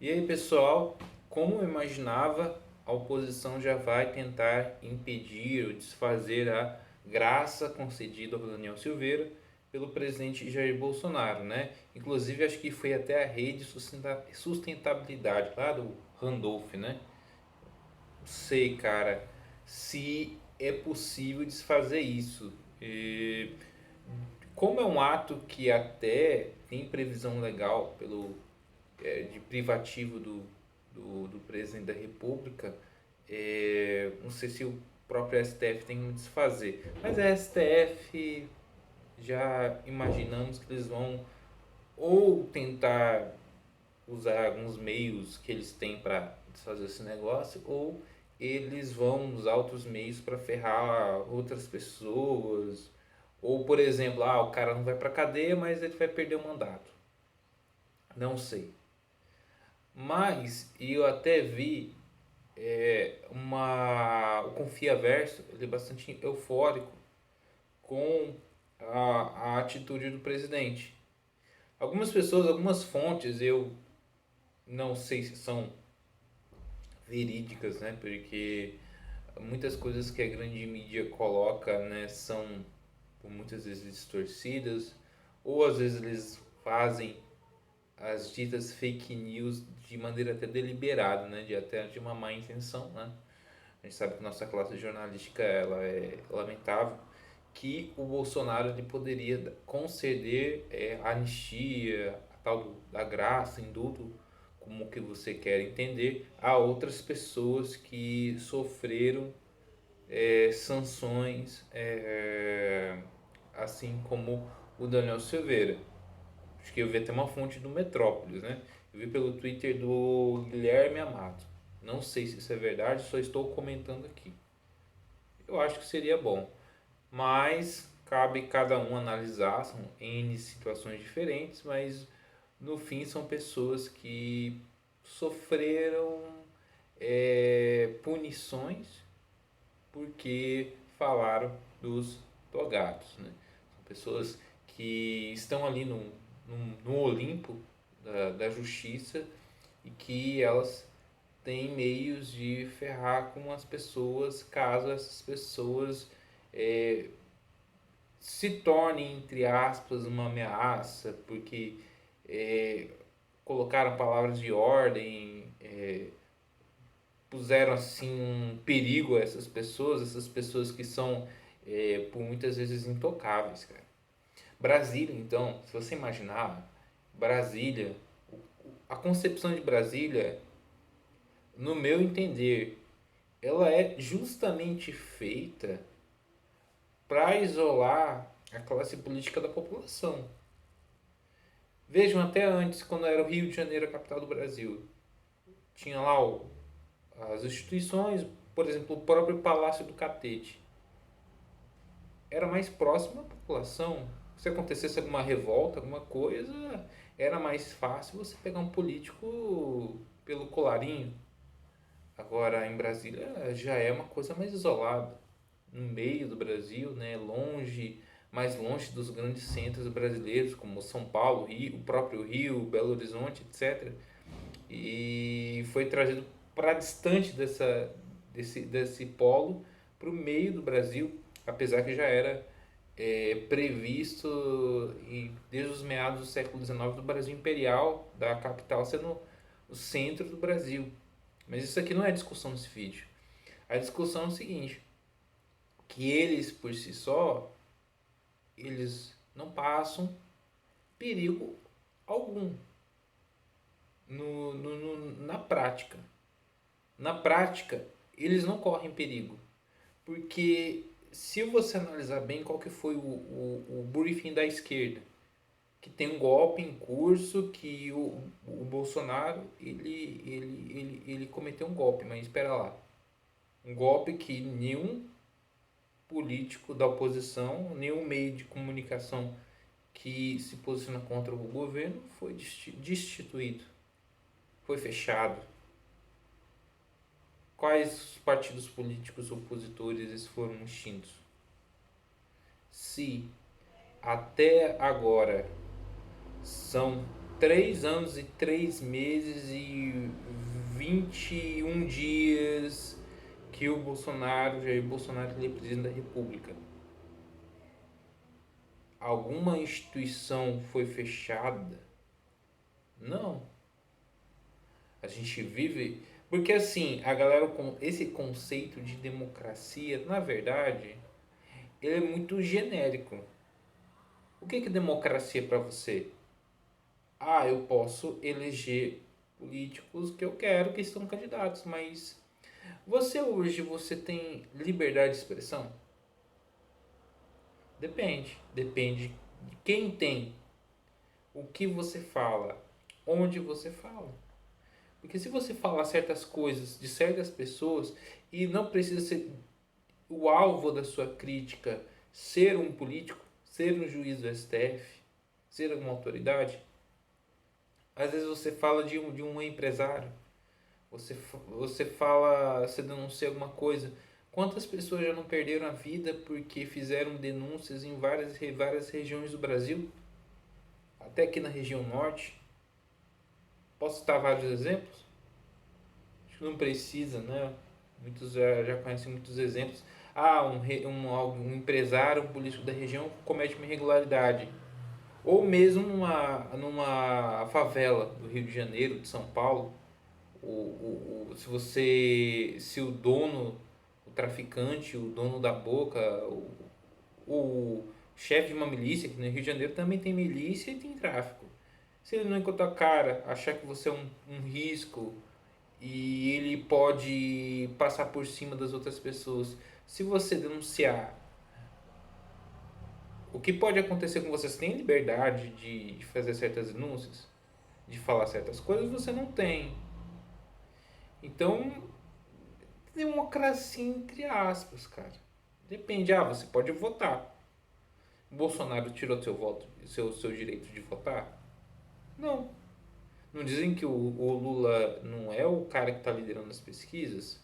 E aí, pessoal, como eu imaginava, a oposição já vai tentar impedir ou desfazer a graça concedida ao Daniel Silveira pelo presidente Jair Bolsonaro, né? Inclusive, acho que foi até a rede sustentabilidade lá do Randolph, né? Não sei, cara, se é possível desfazer isso. Como é um ato que até tem previsão legal de privativo do presidente da República, não sei se o próprio STF tem que desfazer. Mas a STF já imaginamos que eles vão ou tentar usar alguns meios que eles têm para desfazer esse negócio, ou eles vão usar outros meios para ferrar outras pessoas. Ou, por exemplo, o cara não vai para cadeia, mas ele vai perder o mandato. Não sei. Mas eu até vi o Confia Verso, ele é bastante eufórico com a atitude do presidente. Algumas pessoas, algumas fontes, eu não sei se são verídicas, né? Porque muitas coisas que a grande mídia coloca, né, são muitas vezes distorcidas, ou às vezes eles fazem as ditas fake news de maneira até deliberada, né, de uma má intenção, né? A gente sabe que nossa classe jornalística ela é lamentável, que o Bolsonaro ele poderia conceder anistia, a tal da graça, indulto, como que você quer entender, a outras pessoas que sofreram sanções, assim como o Daniel Silveira. Acho que eu vi até uma fonte do Metrópolis, né? Eu vi pelo Twitter do Guilherme Amato. Não sei se isso é verdade, só estou comentando aqui. Eu acho que seria bom, mas cabe cada um analisar, são N situações diferentes, mas no fim são pessoas que sofreram punições porque falaram dos togados, né? São pessoas que estão ali no Olimpo da justiça e que elas têm meios de ferrar com as pessoas caso essas pessoas é, se tornem, entre aspas, uma ameaça, porque é, colocaram palavras de ordem, puseram assim um perigo a essas pessoas que são por muitas vezes intocáveis, cara. Brasília, então, se você imaginar, Brasília, a concepção de Brasília, no meu entender, ela é justamente feita para isolar a classe política da população. Vejam, até antes, quando era o Rio de Janeiro a capital do Brasil, tinha lá as instituições, por exemplo, o próprio Palácio do Catete. Era mais próximo à população. Se acontecesse alguma revolta, alguma coisa, era mais fácil você pegar um político pelo colarinho. Agora, em Brasília, já é uma coisa mais isolada. No meio do Brasil, né, longe, mais longe dos grandes centros brasileiros, como São Paulo, Rio, o próprio Rio, Belo Horizonte, etc. E foi trazido para distante desse polo, para o meio do Brasil, apesar que já era previsto desde os meados do século XIX do Brasil Imperial, da capital sendo o centro do Brasil. Mas isso aqui não é discussão nesse vídeo. A discussão é o seguinte, que eles por si só, eles não passam perigo algum na prática. Na prática, eles não correm perigo. Porque se você analisar bem qual que foi o briefing da esquerda, que tem um golpe em curso, que o Bolsonaro ele cometeu um golpe, mas espera lá. Um golpe que nenhum político da oposição, nenhum meio de comunicação que se posiciona contra o governo foi destituído, foi fechado. Quais partidos políticos opositores foram extintos? Se até agora são 3 anos e 3 meses e 21 dias que o Bolsonaro, Jair Bolsonaro, ele é presidente da República. Alguma instituição foi fechada? Não. A gente vive. Porque assim, a galera com esse conceito de democracia, na verdade, ele é muito genérico. O que é democracia para você? Ah, eu posso eleger políticos que eu quero que são candidatos, mas você hoje você tem liberdade de expressão? Depende. Depende de quem tem, o que você fala, onde você fala. Porque se você falar certas coisas de certas pessoas e não precisa ser o alvo da sua crítica ser um político, ser um juiz do STF, ser uma autoridade, às vezes você fala de um empresário, você fala, você denuncia alguma coisa. Quantas pessoas já não perderam a vida porque fizeram denúncias em várias regiões do Brasil? Até aqui na região norte. Posso citar vários exemplos? Acho que não precisa, né? Muitos já conhecem muitos exemplos. Ah, um empresário, um político da região comete uma irregularidade. Ou mesmo numa favela do Rio de Janeiro, de São Paulo. Se o dono, o traficante, o dono da boca, o chefe de uma milícia, que no Rio de Janeiro também tem milícia e tem tráfico. Se ele não encontrar a cara, achar que você é um risco e ele pode passar por cima das outras pessoas, se você denunciar, o que pode acontecer com você? Você tem liberdade de fazer certas denúncias, de falar certas coisas, você não tem. Então, democracia entre aspas, cara. Depende. Ah, você pode votar. O Bolsonaro tirou seu voto, seu direito de votar? Não. Não dizem que o Lula não é o cara que está liderando as pesquisas?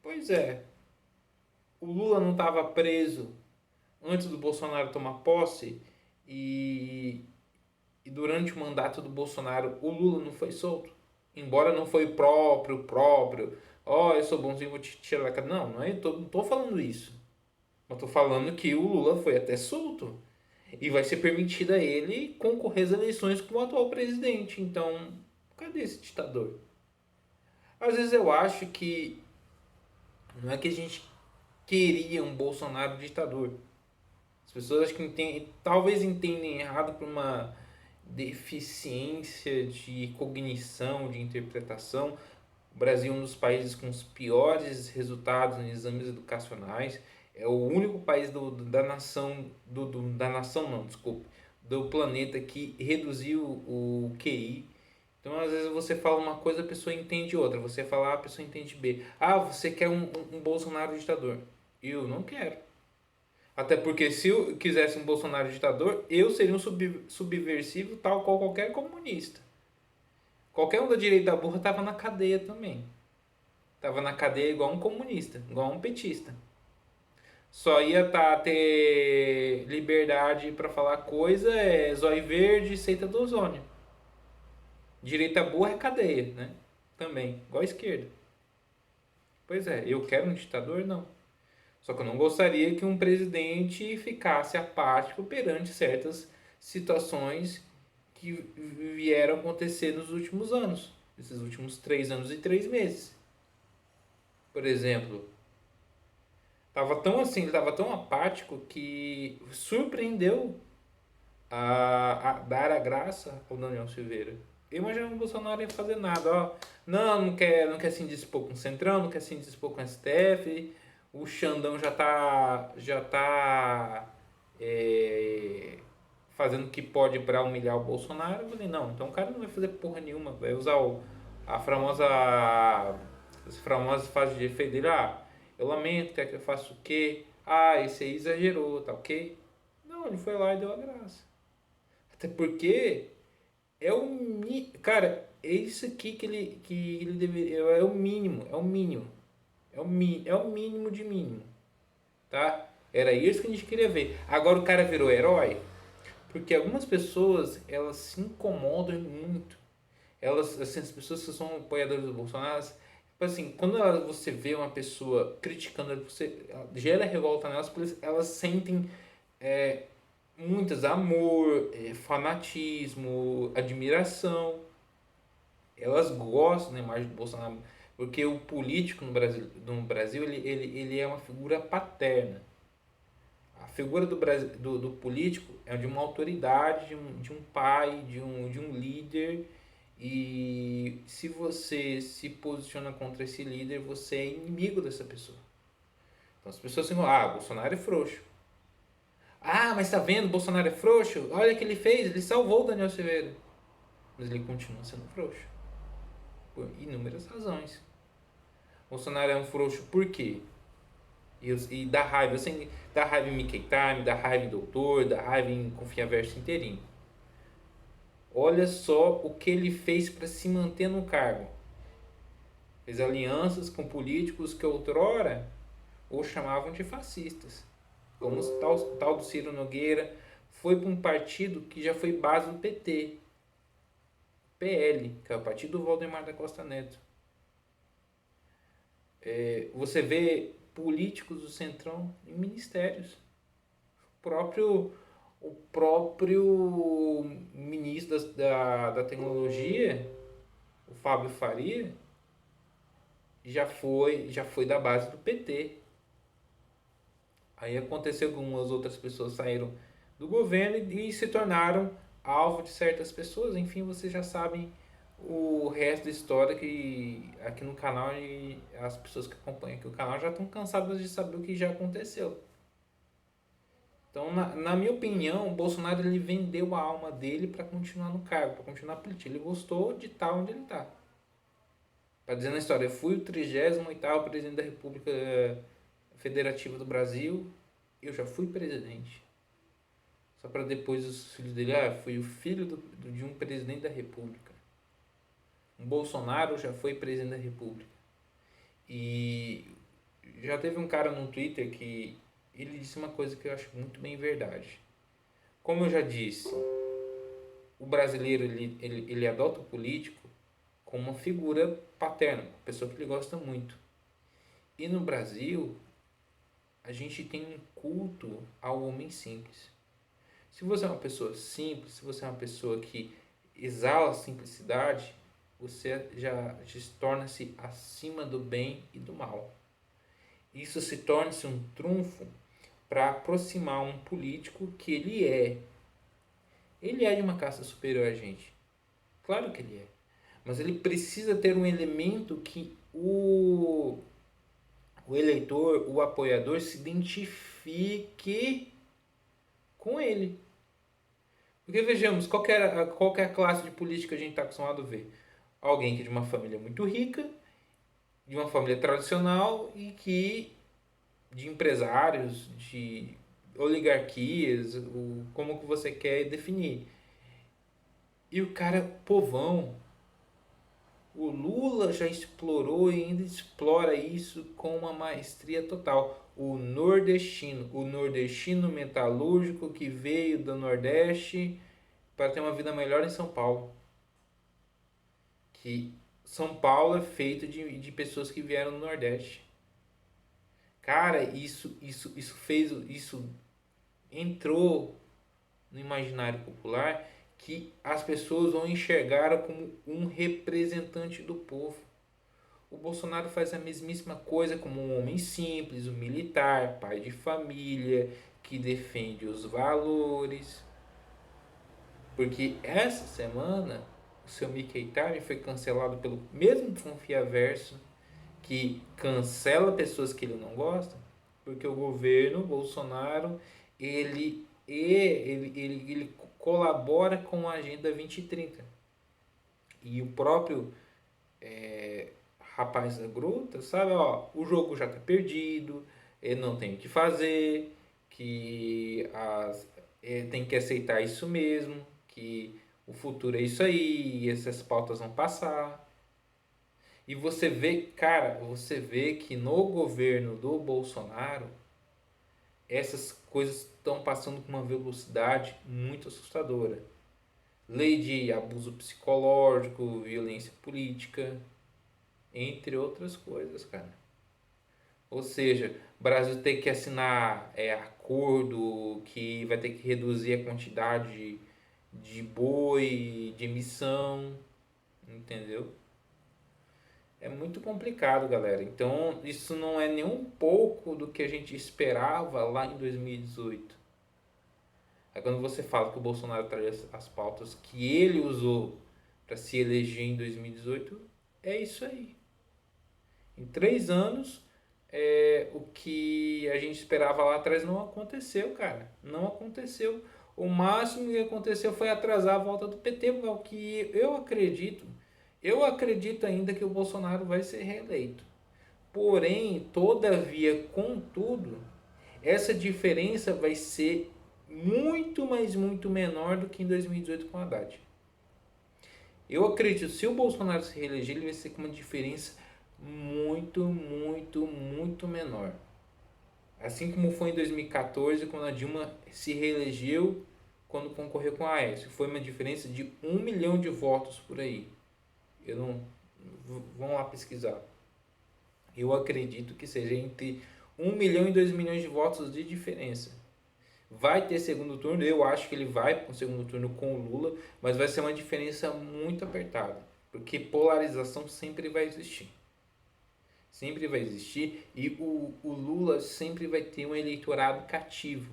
Pois é. O Lula não estava preso antes do Bolsonaro tomar posse e durante o mandato do Bolsonaro o Lula não foi solto? Embora não foi próprio. Ó, eu sou bonzinho, vou te tirar da cara. Não, não tô falando isso. Mas tô falando que o Lula foi até solto. E vai ser permitido a ele concorrer às eleições com o atual presidente. Então, cadê esse ditador? Às vezes eu acho que não é que a gente queria um Bolsonaro ditador. As pessoas acho que talvez entendem errado por uma deficiência de cognição, de interpretação. O Brasil é um dos países com os piores resultados em exames educacionais. É o único país da nação, da nação não, desculpe, do planeta que reduziu o QI. Então, às vezes você fala uma coisa, a pessoa entende outra. Você fala A, a pessoa entende B. Ah, você quer um Bolsonaro ditador. Eu não quero. Até porque se eu quisesse um Bolsonaro ditador, eu seria um subversivo tal qual qualquer comunista. Qualquer um da direita da burra estava na cadeia também. Tava na cadeia igual um comunista, igual um petista. Só ia ter liberdade para falar coisa, zóio verde, seita do ozônio. Direita burra é cadeia, né? Também, igual a esquerda. Pois é, eu quero um ditador? Não. Só que eu não gostaria que um presidente ficasse apático perante certas situações que vieram acontecer nos últimos anos. Esses últimos 3 anos e 3 meses. Por exemplo, ele estava tão apático que surpreendeu a dar a graça ao Daniel Silveira. Eu imagino que o Bolsonaro ia fazer nada, ó. Não quer se indispor com o Centrão, não quer se indispor com o STF. O Xandão já tá fazendo o que pode para humilhar o Bolsonaro. Eu falei, não, então o cara não vai fazer porra nenhuma, vai usar as famosas fases de efeito dele. Ah, eu lamento, quer que eu faça o quê? Ah, esse aí exagerou, tá ok? Não, ele foi lá e deu a graça. Até porque cara, é isso aqui que ele deveria, é o mínimo, é o mínimo. É o mínimo de mínimo, tá? Era isso que a gente queria ver. Agora o cara virou herói. Porque algumas pessoas, elas se incomodam muito. Elas, assim, as pessoas que são apoiadoras do Bolsonaro, tipo assim, quando você vê uma pessoa criticando ele, você gera revolta nelas, porque elas sentem é, muitas amor, fanatismo, admiração. Elas gostam da imagem do Bolsonaro, porque o político no Brasil ele é uma figura paterna. A figura do político é de uma autoridade, de um pai, de um líder. E se você se posiciona contra esse líder, você é inimigo dessa pessoa. Então as pessoas ficam, Bolsonaro é frouxo. Mas tá vendo, Bolsonaro é frouxo? Olha o que ele fez, ele salvou o Daniel Silveira. Mas ele continua sendo frouxo. Por inúmeras razões. Bolsonaro é um frouxo por quê? E dá raiva, assim, dá raiva em Mickey Time, dá raiva em Doutor, dá raiva em Confiaverso inteirinho. Olha só o que ele fez para se manter no cargo. Fez alianças com políticos que outrora o chamavam de fascistas. Como o tal do Ciro Nogueira foi para um partido que já foi base do PT. PL, que é o partido do Valdemar da Costa Neto. Você vê políticos do Centrão em ministérios. próprio, o próprio ministro da tecnologia, o Fábio Faria, já foi da base do PT. Aí aconteceu que algumas outras pessoas saíram do governo e se tornaram alvo de certas pessoas. Enfim, vocês já sabem o resto da história, que aqui no canal e as pessoas que acompanham aqui o canal já estão cansadas de saber o que já aconteceu. Então, na minha opinião, o Bolsonaro ele vendeu a alma dele para continuar no cargo, para continuar político. Ele gostou de estar onde ele está. Para dizer na história, eu fui o 38º presidente da República Federativa do Brasil, eu já fui presidente. Só para depois os filhos dele, fui o filho de um presidente da República. O Bolsonaro já foi presidente da República. E já teve um cara no Twitter que ele disse uma coisa que eu acho muito bem verdade. Como eu já disse, o brasileiro ele adota o político como uma figura paterna, uma pessoa que ele gosta muito. E no Brasil, a gente tem um culto ao homem simples. Se você é uma pessoa simples, se você é uma pessoa que exala a simplicidade, você já torna-se acima do bem e do mal. Isso se torna-se um trunfo para aproximar um político que ele é. Ele é de uma casta superior a gente. Claro que ele é. Mas ele precisa ter um elemento que o eleitor, o apoiador, se identifique com ele. Porque vejamos, qual é a classe de político que a gente está acostumado a ver? Alguém que é de uma família muito rica, de uma família tradicional e que de empresários, de oligarquias, como que você quer definir. E o cara povão. O Lula já explorou e ainda explora isso com uma maestria total. O nordestino metalúrgico que veio do Nordeste para ter uma vida melhor em São Paulo. Que São Paulo é feito de pessoas que vieram do Nordeste. Cara, isso entrou no imaginário popular, que as pessoas vão enxergar como um representante do povo. O Bolsonaro faz a mesmíssima coisa como um homem simples, um militar, pai de família, que defende os valores. Porque essa semana o seu Mickey Time foi cancelado pelo mesmo Confiaverso, que cancela pessoas que ele não gosta, porque o governo Bolsonaro ele colabora com a Agenda 2030. E o próprio rapaz da gruta sabe, o jogo já está perdido, ele não tem o que fazer, que tem que aceitar isso mesmo, que o futuro é isso aí, e essas pautas vão passar. E você vê que no governo do Bolsonaro essas coisas estão passando com uma velocidade muito assustadora. Lei de abuso psicológico, violência política, entre outras coisas, cara. Ou seja, o Brasil tem que assinar acordo que vai ter que reduzir a quantidade de boi, de emissão, entendeu? É muito complicado, galera. Então, isso não é nem um pouco do que a gente esperava lá em 2018. Aí quando você fala que o Bolsonaro traz as pautas que ele usou para se eleger em 2018, é isso aí. Em 3 anos, o que a gente esperava lá atrás não aconteceu, cara. Não aconteceu. O máximo que aconteceu foi atrasar a volta do PT, o que eu acredito. Eu acredito ainda que o Bolsonaro vai ser reeleito. Porém, todavia, contudo, essa diferença vai ser muito, mas muito menor do que em 2018 com o Haddad. Eu acredito, se o Bolsonaro se reeleger, ele vai ser com uma diferença muito, muito, muito menor. Assim como foi em 2014, quando a Dilma se reelegeu, quando concorreu com a Aécio. Foi uma diferença de 1 milhão de votos por aí. Eu não. Vão lá pesquisar. Eu acredito que seja entre 1 milhão e 2 milhões de votos de diferença. Vai ter segundo turno, eu acho que ele vai para o segundo turno com o Lula, mas vai ser uma diferença muito apertada, porque polarização sempre vai existir. Sempre vai existir e o Lula sempre vai ter um eleitorado cativo,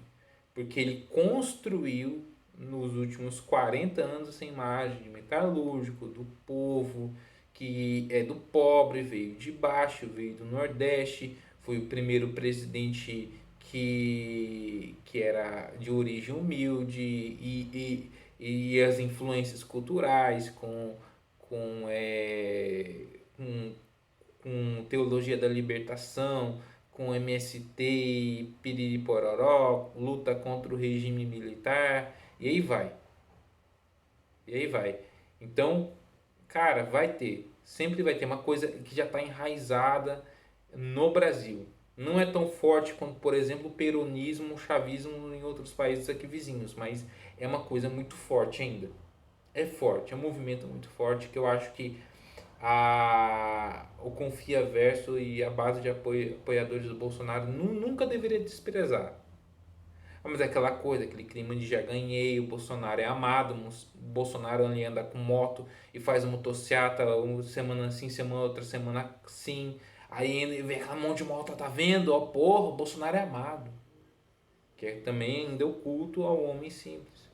porque ele construiu nos últimos 40 anos essa imagem de metalúrgico, do povo, que é do pobre, veio de baixo, veio do Nordeste, foi o primeiro presidente que era de origem humilde e as influências culturais com, com teologia da libertação, com MST e piriri pororó, luta contra o regime militar, e aí vai. E aí vai. Então, cara, vai ter. Sempre vai ter uma coisa que já está enraizada no Brasil. Não é tão forte quanto, por exemplo, o peronismo, o chavismo em outros países aqui vizinhos, mas é uma coisa muito forte ainda. É forte, é um movimento muito forte que eu acho que o Confia Verso e a base de apoiadores do Bolsonaro nunca deveria desprezar. Mas é aquela coisa, aquele clima de já ganhei, o Bolsonaro é amado, o Bolsonaro ali anda com moto e faz motociata, uma semana assim, semana outra semana assim. Aí ele vê aquela mão de moto, tá vendo? Ó, porra, o Bolsonaro é amado. Que também deu culto ao homem simples.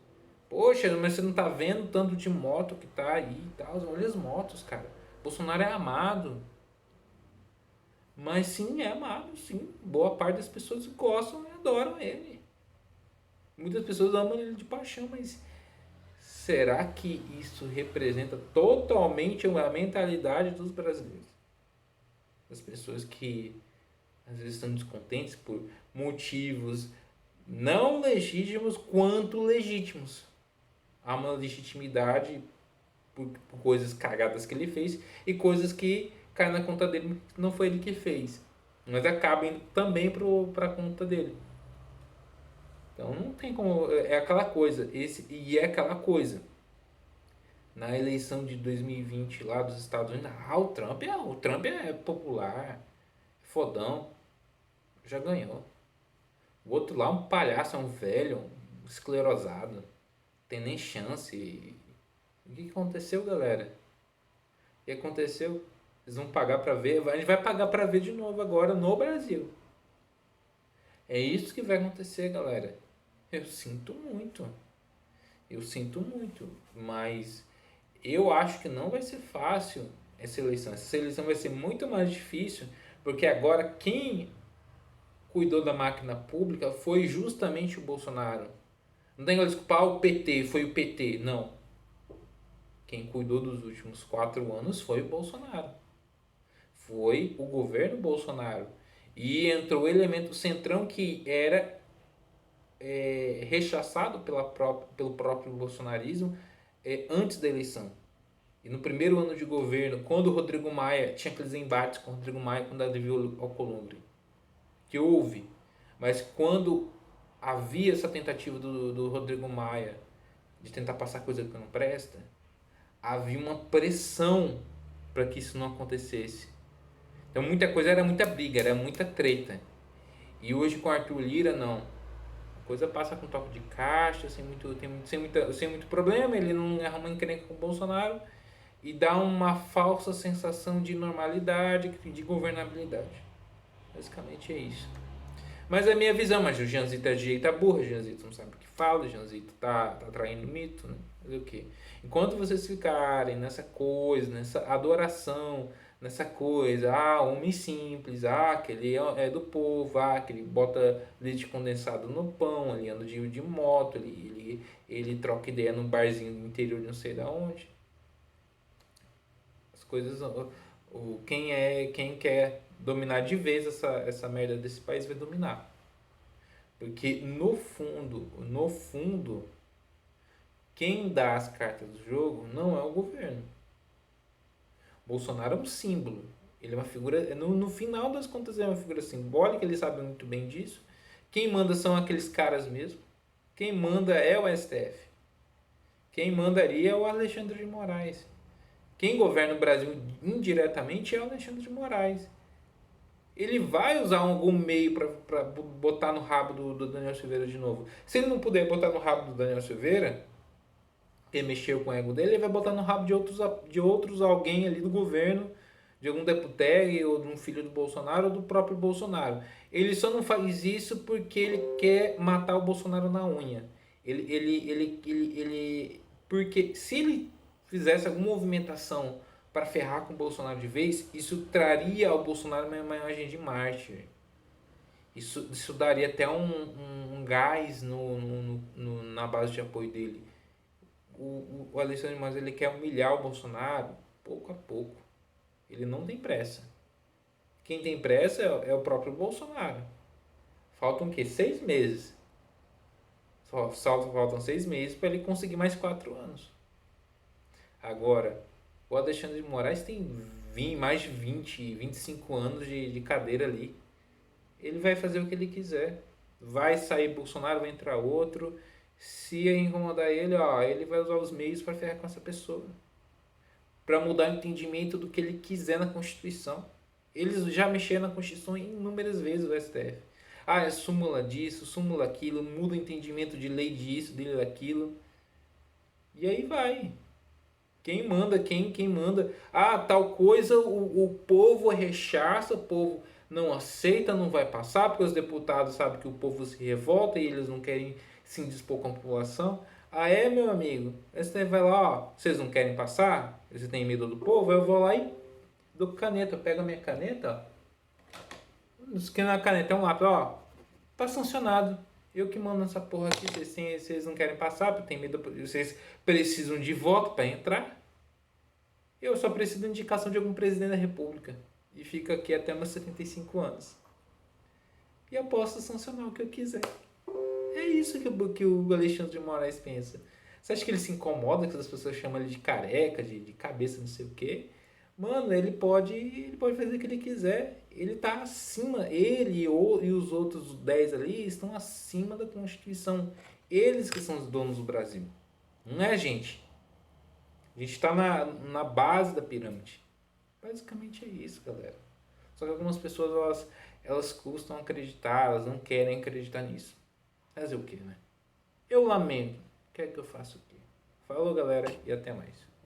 Poxa, mas você não tá vendo o tanto de moto que tá aí e tal? Olha as motos, cara. Bolsonaro é amado. Mas sim, é amado, sim. Boa parte das pessoas gostam e adoram ele. Muitas pessoas amam ele de paixão, mas será que isso representa totalmente a mentalidade dos brasileiros? Das pessoas que às vezes estão descontentes por motivos não legítimos quanto legítimos. Há uma legitimidade por coisas cagadas que ele fez e coisas que caem na conta dele que não foi ele que fez. Mas acaba indo também para a conta dele. Então não tem como. É aquela coisa. E é aquela coisa. Na eleição de 2020 lá dos Estados Unidos, o Trump é popular, fodão, já ganhou. O outro lá é um palhaço, é um velho, um esclerosado, tem nem chance. O que aconteceu, galera? O que aconteceu? Eles vão pagar pra ver, a gente vai pagar pra ver de novo agora no Brasil. É isso que vai acontecer, galera. Eu sinto muito. Eu sinto muito, mas eu acho que não vai ser fácil essa eleição. Essa eleição vai ser muito mais difícil, porque agora quem cuidou da máquina pública foi justamente o Bolsonaro. Não tem que desculpar o PT, foi o PT. Não. Quem cuidou dos últimos 4 anos foi o Bolsonaro. Foi o governo Bolsonaro. E entrou o elemento centrão que era rechaçado pelo próprio bolsonarismo antes da eleição. E no primeiro ano de governo, quando o Rodrigo Maia tinha aqueles embates com o Rodrigo Maia quando Davi Alcolumbre, que houve. Mas quando havia essa tentativa do Rodrigo Maia de tentar passar coisa que não presta, havia uma pressão para que isso não acontecesse. Então muita coisa era muita briga, era muita treta. E hoje com Arthur Lira não. A coisa passa com toque de caixa, sem muito problema, ele não arruma encrenca com o Bolsonaro e dá uma falsa sensação de normalidade, de governabilidade. Basicamente é isso. Mas é a minha visão, mas o Janzito é de jeito burra, o Janzito não sabe o que fala, o Janzito tá traindo mito, né? Fazer o quê? Enquanto vocês ficarem nessa coisa, nessa adoração, nessa coisa, homem simples, que ele é do povo, que ele bota leite condensado no pão, ele anda de moto, ele troca ideia num barzinho no interior de não sei da onde. As coisas, quem quer dominar de vez essa merda desse país vai dominar. Porque no fundo, quem dá as cartas do jogo não é o governo. Bolsonaro é um símbolo. Ele é uma figura, no final das contas, é uma figura simbólica, ele sabe muito bem disso. Quem manda são aqueles caras mesmo. Quem manda é o STF. Quem mandaria é o Alexandre de Moraes. Quem governa o Brasil indiretamente é o Alexandre de Moraes. Ele vai usar algum meio para botar no rabo do Daniel Silveira de novo. Se ele não puder botar no rabo do Daniel Silveira, que mexeu com o ego dele, ele vai botar no rabo de outros alguém ali do governo, de algum deputado, ou de um filho do Bolsonaro, ou do próprio Bolsonaro. Ele só não faz isso porque ele quer matar o Bolsonaro na unha. Porque se ele fizesse alguma movimentação para ferrar com o Bolsonaro de vez, isso traria ao Bolsonaro uma imagem de mártir. Isso daria até um gás na base de apoio dele. O Alexandre de Moraes, ele quer humilhar o Bolsonaro pouco a pouco. Ele não tem pressa. Quem tem pressa é o próprio Bolsonaro. Faltam o quê? 6 meses. Faltam 6 meses para ele conseguir mais 4 anos. Agora, o Alexandre de Moraes tem mais de 25 anos de cadeira ali. Ele vai fazer o que ele quiser. Vai sair Bolsonaro, vai entrar outro. Se incomodar ele, ele vai usar os meios para ferrar com essa pessoa. Para mudar o entendimento do que ele quiser na Constituição. Eles já mexeram na Constituição inúmeras vezes, o STF. É súmula disso, súmula aquilo, muda o entendimento de lei disso, de lei daquilo. E aí vai. Quem manda, quem manda. Tal coisa o povo rechaça, o povo não aceita, não vai passar, porque os deputados sabem que o povo se revolta e eles não querem se indispor com a população. Meu amigo, você vai lá, vocês não querem passar? Você tem medo do povo? Eu vou lá e dou caneta, eu pego a minha caneta, que na caneta é um lápis, tá sancionado. Eu que mando essa porra aqui, vocês não querem passar, porque tem medo, vocês precisam de voto para entrar. Eu só preciso de indicação de algum presidente da república. E fico aqui até meus 75 anos. E eu posso sancionar o que eu quiser. É isso que o Alexandre de Moraes pensa. Você acha que ele se incomoda que as pessoas chamam ele de careca, de cabeça, não sei o quê? Mano, ele pode fazer o que ele quiser. Ele tá acima, e os outros 10 ali estão acima da Constituição. Eles que são os donos do Brasil. Não é a gente. A gente está na base da pirâmide. Basicamente é isso, galera. Só que algumas pessoas, elas custam acreditar, elas não querem acreditar nisso. Fazer o quê, né? Eu lamento. Quer que eu faça o quê? Falou, galera, e até mais.